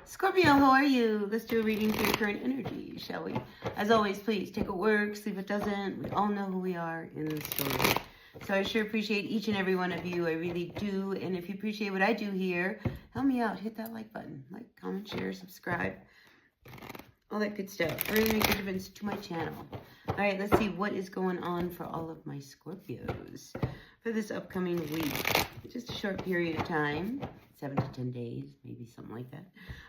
Scorpio, how are you? Let's do a reading for your current energy, shall we? As always, please take what works, leave what doesn't. We all know who we are in this story. So I sure appreciate each and every one of you. I really do. And if you appreciate what I do here, help me out. Hit that like button. Like, comment, share, subscribe. All that good stuff. It really makes a difference to my channel. All right, let's see what is going on for all of my Scorpios for this upcoming week. Just a short period of time. 7 to 10 days, maybe something like that.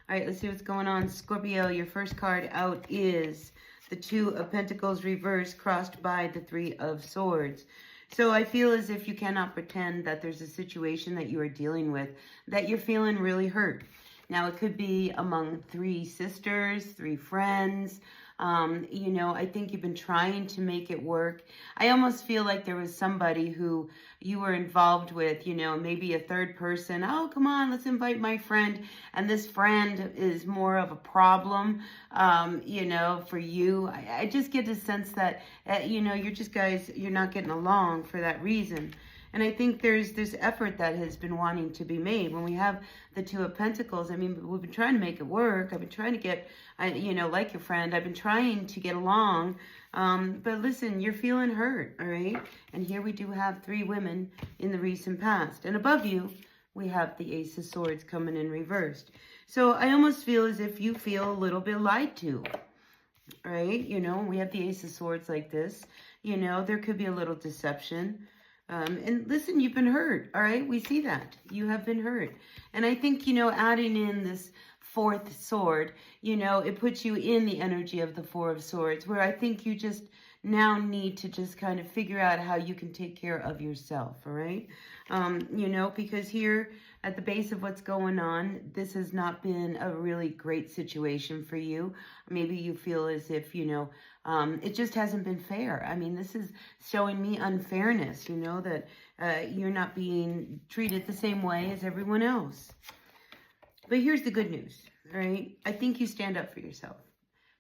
All right, let's see what's going on. Scorpio, your first card out is the Two of Pentacles reversed, crossed by the Three of Swords. So I feel as if you cannot pretend that there's a situation that you are dealing with that you're feeling really hurt. Now, it could be among 3 sisters, 3 friends. You know, I think you've been trying to make it work. I almost feel like there was somebody who you were involved with, you know, maybe a third person. Oh, come on, let's invite my friend. And this friend is more of a problem, you know, for you. I just get the sense that, you know, you're just guys, you're not getting along for that reason. And I think there's this effort that has been wanting to be made. When we have the Two of Pentacles, I mean, we've been trying to make it work. I've been trying to get, you know, like your friend, I've been trying to get along. But listen, you're feeling hurt, all right? And here we do have 3 women in the recent past. And above you, we have the Ace of Swords coming in reversed. So I almost feel as if you feel a little bit lied to, right? You know, we have the Ace of Swords like this. You know, there could be a little deception. And listen, you've been hurt, all right? We see that. You have been hurt. And I think, you know, adding in this 4th sword, you know, it puts you in the energy of the 4 of Swords, where I think you just now need to just kind of figure out how you can take care of yourself, all right? You know, because here at the base of what's going on, this has not been a really great situation for you. Maybe you feel as if, you know, it just hasn't been fair. I mean, this is showing me unfairness, you know, that you're not being treated the same way as everyone else. But here's the good news, all right? I think you stand up for yourself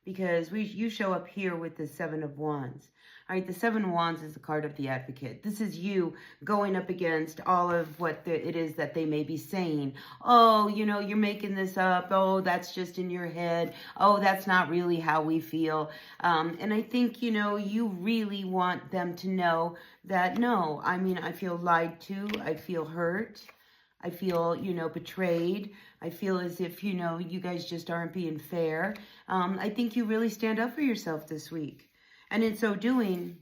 because you show up here with the 7 of Wands. All right, the 7 of Wands is the card of the advocate. This is you going up against all of what it is that they may be saying. Oh, you know, you're making this up. Oh, that's just in your head. Oh, that's not really how we feel. And I think, you know, you really want them to know that, no, I mean, I feel lied to. I feel hurt. I feel, you know, betrayed. I feel as if, you know, you guys just aren't being fair. I think you really stand up for yourself this week. And in so doing,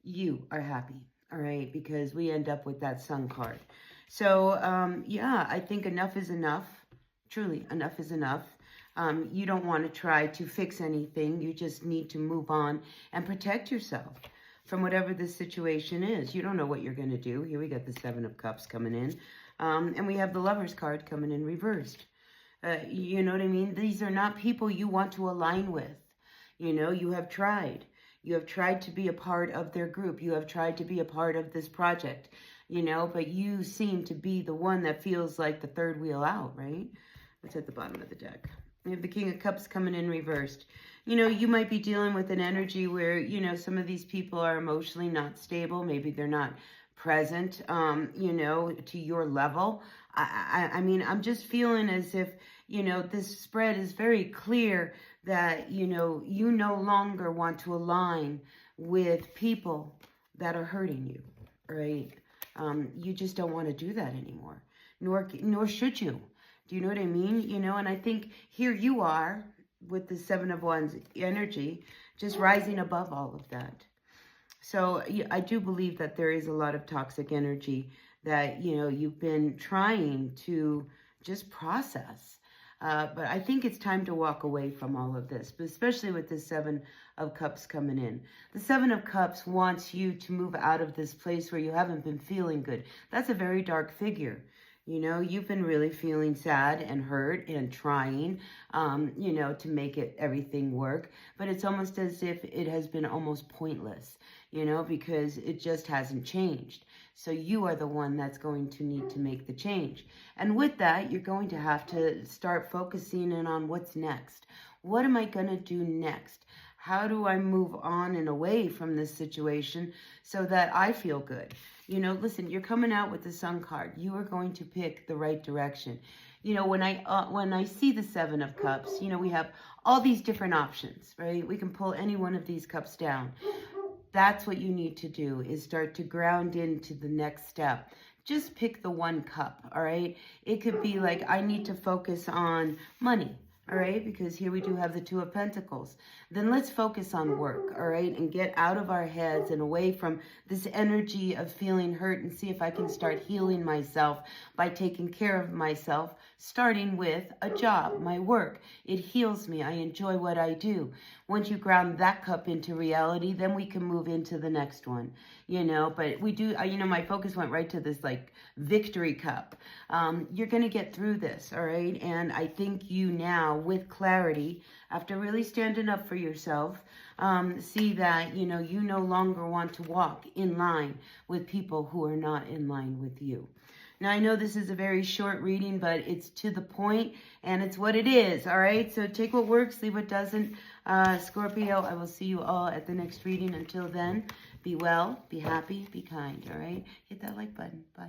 you are happy, all right? Because we end up with that Sun card. So, yeah, I think enough is enough. Truly, enough is enough. You don't want to try to fix anything. You just need to move on and protect yourself from whatever the situation is. You don't know what you're going to do. Here we got the 7 of Cups coming in. And we have the Lover's card coming in reversed. You know what I mean? These are not people you want to align with. You know, you have tried. You have tried to be a part of their group. You have tried to be a part of this project, you know, but you seem to be the one that feels like the third wheel out, right? What's at the bottom of the deck? We have the King of Cups coming in reversed. You know, you might be dealing with an energy where, you know, some of these people are emotionally not stable. Maybe they're not present, you know, to your level. I mean, I'm just feeling as if, you know, this spread is very clear that, you know, you no longer want to align with people that are hurting you, right? You just don't want to do that anymore, nor should you. Do you know what I mean? You know, and I think here you are with the 7 of Wands energy, just rising above all of that. So I do believe that there is a lot of toxic energy that, you know, you've been trying to just process. But I think it's time to walk away from all of this, but especially with the 7 of Cups coming in. The 7 of Cups wants you to move out of this place where you haven't been feeling good. That's a very dark figure. You know, you've been really feeling sad and hurt and trying, you know, to make everything work. But it's almost as if it has been almost pointless, you know, because it just hasn't changed. So you are the one that's going to need to make the change. And with that, you're going to have to start focusing in on what's next. What am I going to do next? How do I move on and away from this situation so that I feel good? You know, listen, you're coming out with the Sun card. You are going to pick the right direction. you know, when I see the Seven of Cups, you know, we have all these different options, right? We can pull any one of these cups down. That's what you need to do, is start to ground into the next step. Just pick the one cup, all right? It could be like, I need to focus on money, all right? Because here we do have the Two of Pentacles. Then let's focus on work, all right? And get out of our heads and away from this energy of feeling hurt, and see if I can start healing myself by taking care of myself, starting with a job, my work. It heals me. I enjoy what I do. Once you ground that cup into reality, then we can move into the next one, you know. But we do, you know, my focus went right to this like victory cup. You're going to get through this, all right? And I think you now, with clarity, after really standing up for yourself, see that, you know, you no longer want to walk in line with people who are not in line with you. Now, I know this is a very short reading, but it's to the point, and it's what it is, all right? So take what works, leave what doesn't. Scorpio, I will see you all at the next reading. Until then, be well, be happy, be kind, all right? Hit that like button. Bye.